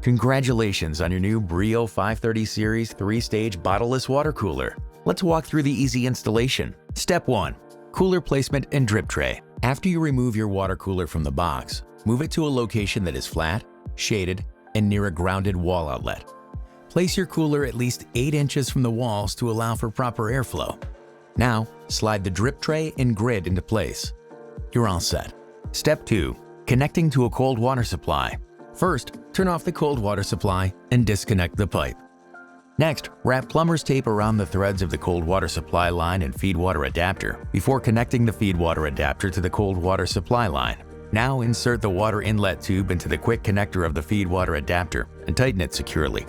Congratulations on your new Brio 530 Series 3-stage bottleless water cooler. Let's walk through the easy installation. Step 1. Cooler placement and drip tray. After you remove your water cooler from the box, move it to a location that is flat, shaded, and near a grounded wall outlet. Place your cooler at least 8 inches from the walls to allow for proper airflow. Now, slide the drip tray and grid into place. You're all set. Step 2. Connecting to a cold water supply. First, turn off the cold water supply and disconnect the pipe. Next, wrap plumber's tape around the threads of the cold water supply line and feed water adapter before connecting the feed water adapter to the cold water supply line. Now insert the water inlet tube into the quick connector of the feed water adapter and tighten it securely.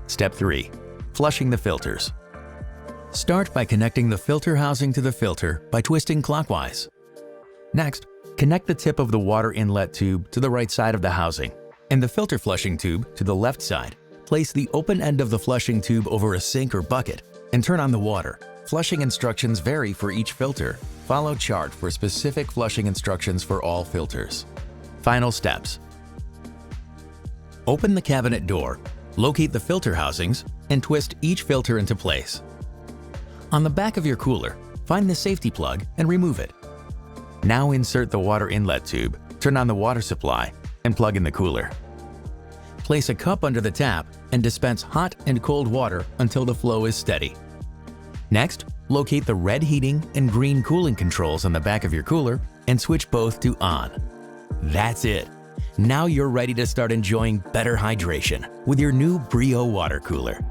Step 3. Flushing the filters. Start by connecting the filter housing to the filter by twisting clockwise. Next, connect the tip of the water inlet tube to the right side of the housing and the filter flushing tube to the left side. Place the open end of the flushing tube over a sink or bucket and turn on the water. Flushing instructions vary for each filter. Follow chart for specific flushing instructions for all filters. Final steps. Open the cabinet door, locate the filter housings, and twist each filter into place. On the back of your cooler, find the safety plug and remove it. Now insert the water inlet tube, turn on the water supply, and plug in the cooler. Place a cup under the tap and dispense hot and cold water until the flow is steady. Next, locate the red heating and green cooling controls on the back of your cooler and switch both to on. That's it. Now you're ready to start enjoying better hydration with your new Brio water cooler.